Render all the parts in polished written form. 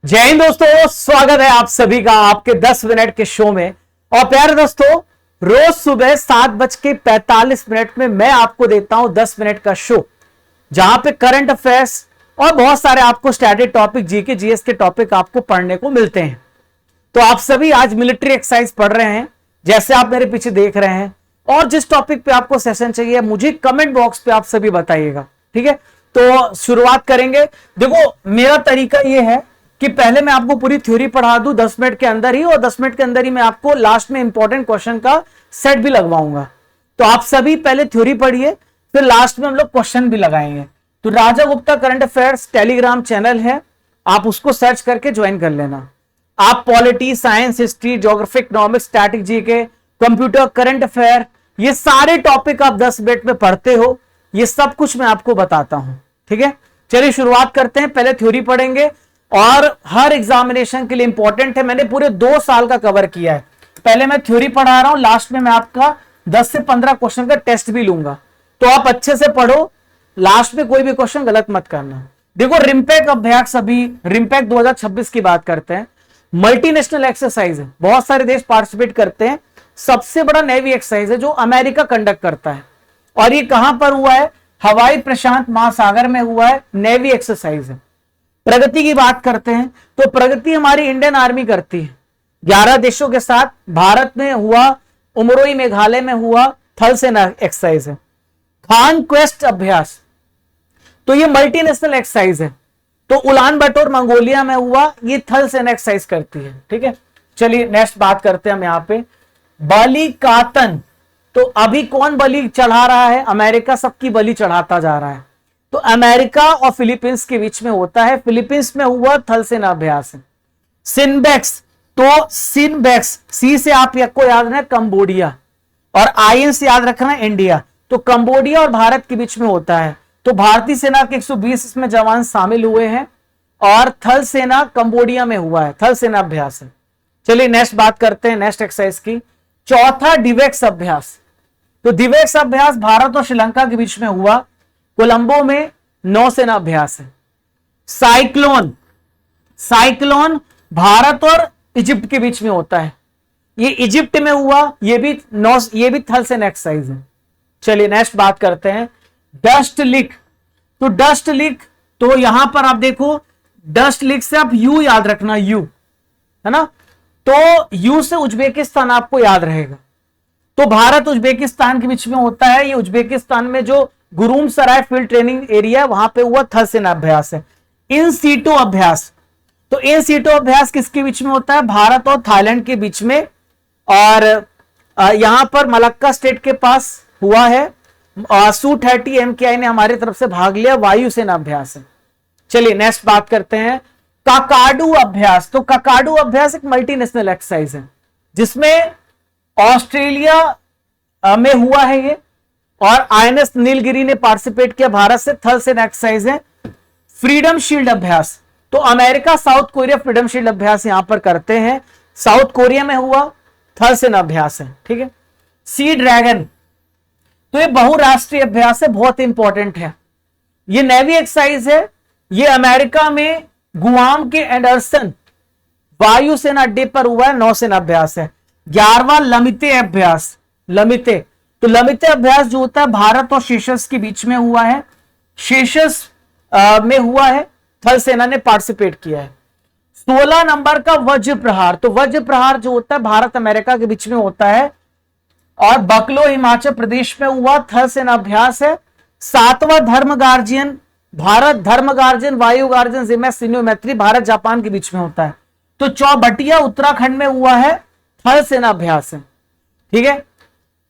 जय हिंद दोस्तों, स्वागत है आप सभी का आपके 10 मिनट के शो में। और प्यारे दोस्तों, रोज सुबह 7:45 में मैं आपको देता हूं 10 मिनट का शो, जहां पे करंट अफेयर्स और बहुत सारे आपको स्टैटिक टॉपिक, जीके जीएस के टॉपिक आपको पढ़ने को मिलते हैं। तो आप सभी आज मिलिट्री एक्सरसाइज पढ़ रहे हैं, जैसे आप मेरे पीछे देख रहे हैं। और जिस टॉपिक पे आपको सेशन चाहिए मुझे कमेंट बॉक्स पे आप सभी बताइएगा, ठीक है। तो शुरुआत करेंगे। देखो, मेरा तरीका यह है कि पहले मैं आपको पूरी थ्योरी पढ़ा दूं 10 मिनट के अंदर ही, और 10 मिनट के अंदर ही मैं आपको लास्ट में इंपॉर्टेंट क्वेश्चन का सेट भी लगवाऊंगा। तो आप सभी पहले थ्योरी पढ़िए, फिर लास्ट में हम लोग क्वेश्चन भी लगाएंगे। तो Raja Gupta current affairs Telegram channel है, आप उसको सर्च करके ज्वाइन कर लेना। आप polity, science, history, geography, economics, static GK, computer, current affair, ये सारे टॉपिक आप 10 मिनट में पढ़ते हो, ये सब कुछ मैं आपको बताता हूं, ठीक है। चलिए शुरुआत करते हैं। पहले थ्योरी पढ़ेंगे और हर एग्जामिनेशन के लिए इंपॉर्टेंट है। मैंने पूरे 2 साल का कवर किया है। पहले मैं थ्योरी पढ़ा रहा हूं, लास्ट में मैं आपका 10 से 15 क्वेश्चन का टेस्ट भी लूंगा। तो आप अच्छे से पढ़ो, लास्ट में कोई भी क्वेश्चन गलत मत करना। देखो, रिम्पैक अभ्यास, अभी रिम्पैक 2026 की बात करते हैं। मल्टीनेशनल एक्सरसाइज है, बहुत सारे देश पार्टिसिपेट करते हैं। सबसे बड़ा नेवी एक्सरसाइज है जो अमेरिका कंडक्ट करता है। और ये कहां पर हुआ है? हवाई प्रशांत महासागर में हुआ है। नेवी एक्सरसाइज है। प्रगति की बात करते हैं तो प्रगति हमारी इंडियन आर्मी करती है 11 देशों के साथ। भारत में हुआ, उमरोई मेघालय में हुआ, थल सेना एक्सरसाइज है। खान क्वेस्ट अभ्यास, तो ये मल्टीनेशनल एक्सरसाइज है। तो उलान बटोर मंगोलिया में हुआ, ये थल सेना एक्सरसाइज करती है, ठीक है। चलिए नेक्स्ट बात करते हैं हम यहां पे बलि कातन। तो अभी कौन बलि चढ़ा रहा है? अमेरिका सबकी बलि चढ़ाता जा रहा है। तो अमेरिका और फिलीपींस के बीच में होता है। फिलीपींस में हुआ थल सेना अभ्यास है। सिनबेक्स, तो सिनबेक्स, सी से आप को याद रखना कंबोडिया, और आईएन से याद रखना इंडिया। तो कंबोडिया और भारत के बीच में होता है। तो भारतीय सेना के 120 इसमें जवान शामिल हुए हैं, और थल सेना कंबोडिया में हुआ है। थल सेना अभ्यास है। चलिए नेक्स्ट बात करते हैं, नेक्स्ट एक्सरसाइज की। चौथा डिवेक्स अभ्यास। तो डिवेक्स अभ्यास भारत और श्रीलंका के बीच में हुआ। कोलंबो में नौसेना अभ्यास है। साइक्लोन, साइक्लोन भारत और इजिप्ट के बीच में होता है। ये इजिप्ट में हुआ, ये भी थल सेना एक्सरसाइज है। चलिए नेक्स्ट बात करते हैं डस्ट लिक। तो डस्ट लिक, तो यहां पर आप देखो, डस्ट लिक से आप यू याद रखना, यू है ना। तो यू से उज्बेकिस्तान आपको याद रहेगा। तो भारत उज्बेकिस्तान के बीच में होता है। ये उज्बेकिस्तान में जो गुरूम सराय फील्ड ट्रेनिंग एरिया, वहां पे हुआ थल सेना अभ्यास है। इन सीटो अभ्यास, तो इन सीटो अभ्यास किसके बीच में होता है? भारत और थाईलैंड के बीच में। और यहां पर मलक्का स्टेट के पास हुआ है। Su-30 MKI ने हमारी तरफ से भाग लिया। वायुसेना अभ्यास है। चलिए नेक्स्ट बात करते हैं काकाडू अभ्यास। तो काकाडू अभ्यास एक मल्टीनेशनल एक्सरसाइज है, जिसमें ऑस्ट्रेलिया में हुआ है ये, और आईएनएस नीलगिरी ने पार्टिसिपेट किया भारत से। थल सेना एक्सरसाइज है। फ्रीडम शील्ड अभ्यास, तो America south Korea freedom shield अभ्यास यहां पर करते हैं। साउथ कोरिया में हुआ, थल सेना अभ्यास है, ठीक है। सी ड्रैगन, तो ये बहुराष्ट्रीय अभ्यास है, बहुत इंपॉर्टेंट है। ये नेवी एक्सरसाइज है। ये अमेरिका में गुआम के एंडरसन वायुसेना अड्डे पर हुआ है। नौसेना अभ्यास है। 11वां लमिते अभ्यास, लमिते, तो लमिते अभ्यास जो होता है भारत और सेशल्स के बीच में हुआ है। सेशल्स में हुआ है, थल सेना ने पार्टिसिपेट किया है। 16 नंबर का वज्र प्रहार, तो वज्र प्रहार जो होता है भारत अमेरिका के बीच में होता है। और बकलो हिमाचल प्रदेश में हुआ, थल सेना अभ्यास है। 7वां धर्म गार्जियन, भारत धर्म गार्जियन, वायु गार्जियन, जिम्मे सिन्योमेत्री, भारत जापान के बीच में होता है। तो चौबटिया उत्तराखंड में हुआ है, थल सेना अभ्यास है, ठीक है।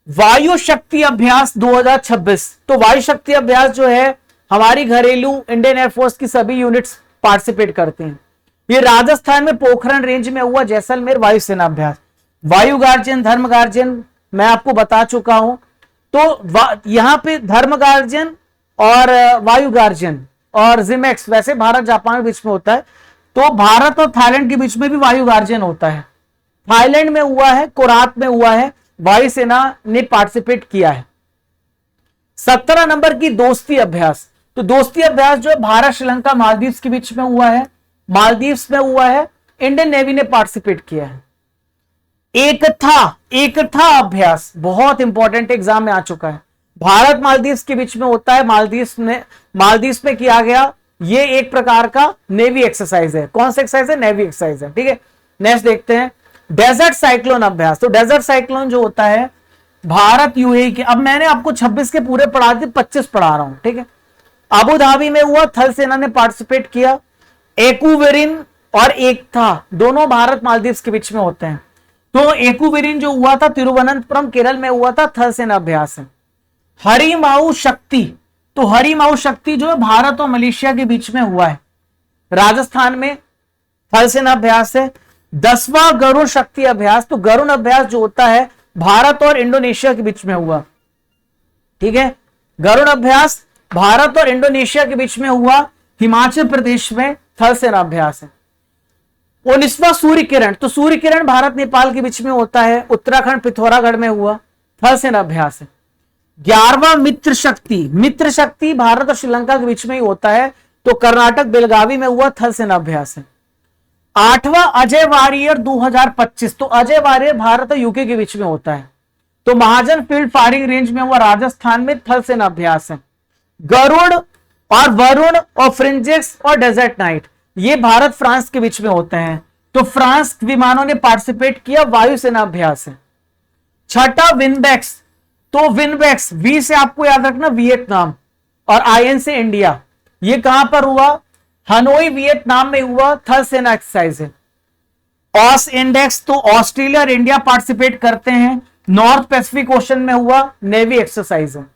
वायु शक्ति अभ्यास 2026, तो वायु शक्ति अभ्यास जो है हमारी घरेलू इंडियन एयरफोर्स की सभी यूनिट्स पार्टिसिपेट करते हैं। ये राजस्थान में पोखरण रेंज में हुआ, जैसलमेर वायुसेना अभ्यास। वायु गार्जियन, धर्म गार्जियन मैं आपको बता चुका हूं। तो यहां पे धर्म गार्जियन और वायु गार्जियन और जिमेक्स, वैसे भारत जापान के बीच में होता है। तो भारत और थाईलैंड के बीच में भी वायु गार्जियन होता है। थाईलैंड में हुआ है, कोरात में हुआ है, वायुसेना ने पार्टिसिपेट किया है। 17 नंबर की दोस्ती अभ्यास, तो दोस्ती अभ्यास जो है भारत श्रीलंका मालदीव के बीच में हुआ है। मालदीव्स में हुआ है, इंडियन नेवी ने पार्टिसिपेट किया है। एक था अभ्यास, बहुत इंपॉर्टेंट एग्जाम में आ चुका है, भारत मालदीव्स के बीच में होता है, मालदीव्स में किया गया, ये एक प्रकार का नेवी एक्सरसाइज है। कौन सा एक्सरसाइज है? नेवी एक्सरसाइज है। ठीक है, नेक्स्ट देखते हैं डेजर्ट साइक्लोन अभ्यास। तो डेजर्ट साइक्लोन जो होता है भारत यूएई के, अब मैंने आपको 26 के पूरे पढ़ा दिए, 25 पढ़ा रहा हूं। ठीक है, अबू धाबी में हुआ, थल सेना ने पार्टिसिपेट किया। एकुवेरिन और एकथा दोनों भारत मालदीव्स के बीच में होते हैं। तो एकुवेरिन जो हुआ था तिरुवनंतपुरम केरल में हुआ था, थल सेना अभ्यास है। हरिमाऊ शक्ति, तो हरिमाऊ शक्ति जो है भारत और मलेशिया के बीच में हुआ है, राजस्थान में, थल सेना अभ्यास है। 10वां गरुण शक्ति अभ्यास, तो गरुण अभ्यास जो होता है भारत और इंडोनेशिया के बीच में हुआ। ठीक है, गरुड़ अभ्यास भारत और इंडोनेशिया के बीच में हुआ, हिमाचल प्रदेश में, थल सेना अभ्यास है। 19वां सूर्य किरण, तो सूर्य किरण भारत नेपाल के बीच में होता है, उत्तराखंड पिथौरागढ़ में हुआ, थल सेना अभ्यास है। 11वां मित्र शक्ति भारत और श्रीलंका के बीच में ही होता है, तो कर्नाटक बेलगावी में हुआ, थल सेना अभ्यास है। 8वां अजय वारियर 2025, तो अजय वारियर भारत और यूके के बीच में होता है, तो महाजन फील्ड फायरिंग रेंज में हुआ, राजस्थान में, थल सेना अभ्यास है। गरुड़ और वरुण और फ्रिंजेक्स और डेजर्ट नाइट ये भारत फ्रांस के बीच में होते हैं, तो फ्रांस विमानों ने पार्टिसिपेट किया, वायुसेना अभ्यास है। 6ठा विनबेक्स, तो विनबेक्स वी से आपको याद रखना वियतनाम और आईएन से इंडिया, ये कहां पर हुआ? हनोई वियतनाम में हुआ, थल सेना एक्सरसाइज है। ऑस इंडेक्स, तो ऑस्ट्रेलिया और इंडिया पार्टिसिपेट करते हैं, नॉर्थ पैसिफिक ओशन में हुआ, नेवी एक्सरसाइज है।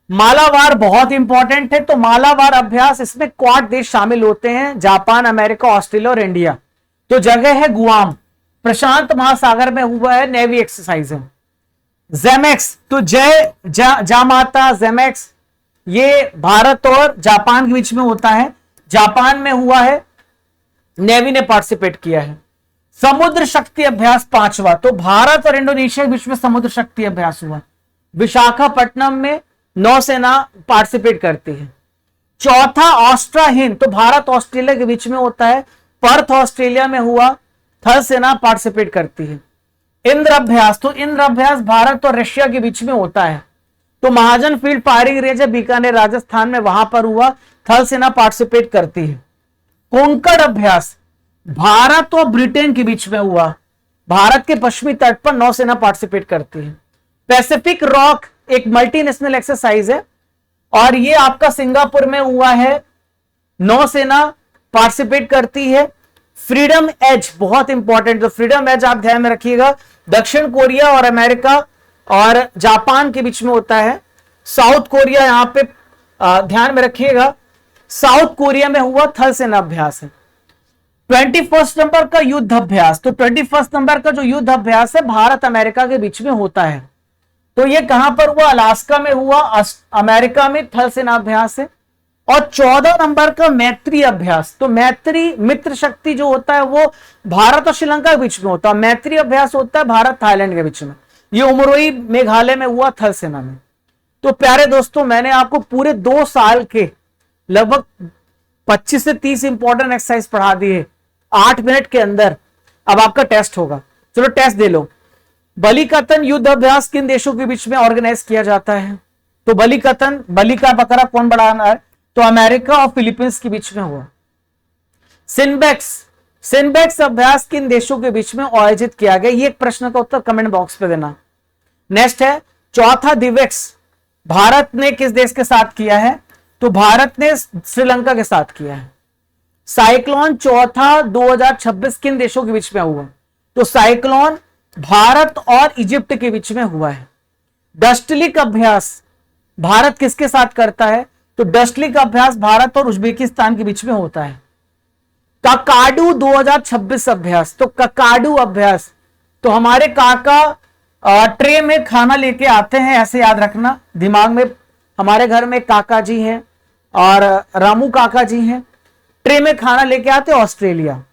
मालाबार बहुत इंपॉर्टेंट है, तो मालाबार अभ्यास, इसमें क्वाड देश शामिल होते हैं, जापान, अमेरिका, ऑस्ट्रेलिया और इंडिया, तो जगह है गुआम, प्रशांत महासागर में हुआ है, नेवी एक्सरसाइज है। जेमेक्स, तो जामाता जेमेक्स, ये भारत और जापान के बीच में होता है, जापान में हुआ है, नेवी ने पार्टिसिपेट किया है। समुद्र शक्ति अभ्यास 5वां, तो भारत और इंडोनेशिया के बीच में समुद्र शक्ति अभ्यास हुआ, विशाखापट्टनम में नौसेना पार्टिसिपेट करती है। 4था ऑस्ट्रा हिंद, तो भारत ऑस्ट्रेलिया के बीच में होता है, पर्थ ऑस्ट्रेलिया में हुआ, थल सेना पार्टिसिपेट करती है। इंद्र अभ्यास, तो इंद्र अभ्यास भारत और रशिया के बीच में होता है, तो महाजन फील्ड फायरिंग रेंज है, बीकानेर राजस्थान में, वहां पर हुआ, थल सेना पार्टिसिपेट करती है। कोंकण अभ्यास भारत और ब्रिटेन के बीच में हुआ, भारत के पश्चिमी तट पर नौसेना पार्टिसिपेट करती है। पैसिफिक रॉक एक मल्टीनेशनल एक्सरसाइज है और ये आपका सिंगापुर में हुआ है, नौसेना पार्टिसिपेट करती है। फ्रीडम एज बहुत इंपॉर्टेंट, तो फ्रीडम एज आप ध्यान में रखिएगा, दक्षिण कोरिया और अमेरिका और जापान के बीच में होता है। साउथ कोरिया यहां पे ध्यान में रखिएगा, साउथ कोरिया में हुआ, थल सेना अभ्यास है। 21 नंबर का युद्ध अभ्यास, तो 21 नंबर का जो युद्ध अभ्यास है भारत अमेरिका के बीच में होता है, तो ये कहां पर हुआ? अलास्का में हुआ, अमेरिका में, थल सेना अभ्यास है। और 14 नंबर का मैत्री अभ्यास, तो मैत्री मित्र शक्ति जो होता है वो भारत और श्रीलंका के बीच में होता है, मैत्री अभ्यास होता है भारत थाईलैंड के बीच में, ये उमरोई मेघालय में हुआ, थल सेना में। तो प्यारे दोस्तों, मैंने आपको पूरे 2 साल के लगभग 25 से 30 इंपॉर्टेंट एक्सरसाइज पढ़ा दिए 8 मिनट के अंदर। अब आपका टेस्ट होगा, चलो टेस्ट दे लो। बलिकतन युद्ध अभ्यास किन देशों के बीच में ऑर्गेनाइज किया जाता है? तो बलिकतन, बलि का बकरा कौन बढ़ाना है? तो अमेरिका और फिलीपींस के बीच में हुआ। सिनबेक्स अभ्यास किन देशों के बीच में आयोजित किया गया? ये एक प्रश्न का उत्तर कमेंट बॉक्स पे देना। नेक्स्ट है चौथा दिवेक्स, भारत ने किस देश के साथ किया है? तो भारत ने श्रीलंका के साथ किया है। साइक्लोन चौथा 2026 किन देशों के बीच में हुआ? तो साइक्लोन भारत और इजिप्ट के बीच में हुआ है। डस्टलिक अभ्यास भारत किसके साथ करता है? तो डस्टलिक अभ्यास भारत और उज्बेकिस्तान के बीच में होता है। ककाडू 2026 अभ्यास, तो ककाडू अभ्यास, तो हमारे काका ट्रे में खाना लेके आते हैं, ऐसे याद रखना दिमाग में। हमारे घर में काका जी हैं और रामू काका जी हैं, ट्रे में खाना लेके आते ऑस्ट्रेलिया।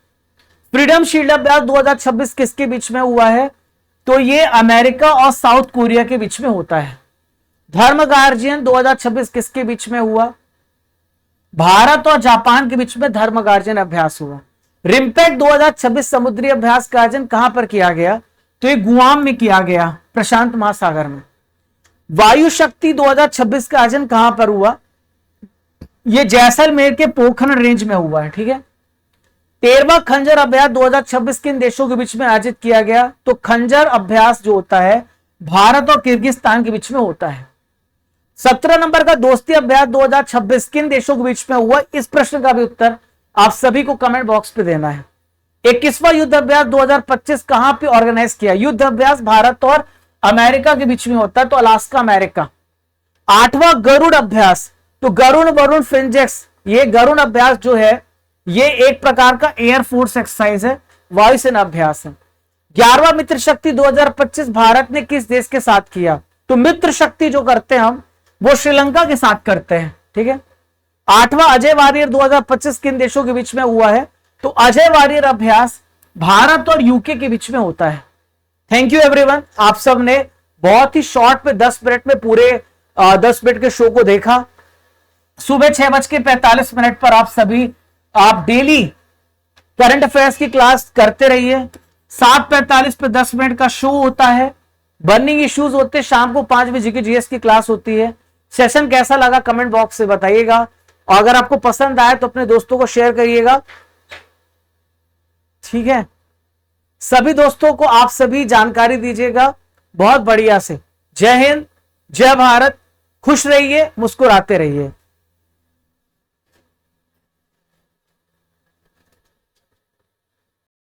फ्रीडम शील्ड अभ्यास 2026 किसके बीच में हुआ है? तो ये अमेरिका और साउथ कोरिया के बीच में होता है। धर्म गार्जियन 2026 किसके बीच में हुआ? भारत और जापान के बीच में धर्मगार्जन अभ्यास हुआ। रिम्पैक 2026 समुद्री अभ्यास का आयोजन कहां पर किया गया? तो ये गुआम में किया गया, प्रशांत महासागर में। वायु शक्ति 2026 का आयोजन कहां पर हुआ? ये जैसलमेर के पोखरण रेंज में हुआ है, ठीक है। 13वां खंजर अभ्यास 2026 किन देशों के बीच में आयोजित किया गया? तो खंजर अभ्यास जो होता है भारत और किर्गिस्तान के बीच में होता है। 17 नंबर का दोस्ती अभ्यास 2026 किन देशों के बीच में हुआ? इस प्रश्न का भी उत्तर आप सभी को कमेंट बॉक्स पे देना है। 21वां युद्ध अभ्यास 2025 कहां पे ऑर्गेनाइज किया? युद्ध अभ्यास भारत और अमेरिका के बीच में होता है, तो अलास्का अमेरिका। 8वां गरुड़ अभ्यास, तो गरुड़ वरुण फिंजेक्स, ये गरुड़ अभ्यास जो है ये एक प्रकार का एयरफोर्स एक्सरसाइज है, वायुसेना अभ्यास है। 11वां मित्र शक्ति 2025 भारत ने किस देश के साथ किया? तो मित्र शक्ति जो करते हैं हम वो श्रीलंका के साथ करते हैं, ठीक है। 8वां अजय वारियर 2025 किन देशों के बीच में हुआ है? तो अजय वारियर अभ्यास भारत और यूके के बीच में होता है। थैंक यू एवरीवन, आप सब ने बहुत ही शॉर्ट पे 10 मिनट में पूरे 10 मिनट के शो को देखा। सुबह 6:45 पर आप डेली करंट अफेयर्स की क्लास करते रहिए। 7:45 पे 10 मिनट का शो होता है, बर्निंग इश्यूज होते हैं, शाम को 5 बजे की जीएस की क्लास होती है। सेशन कैसा लगा कमेंट बॉक्स से बताइएगा, और अगर आपको पसंद आए तो अपने दोस्तों को शेयर करिएगा, ठीक है। सभी दोस्तों को आप सभी जानकारी दीजिएगा बहुत बढ़िया से। जय हिंद, जय भारत, खुश रहिए, मुस्कुराते रहिए।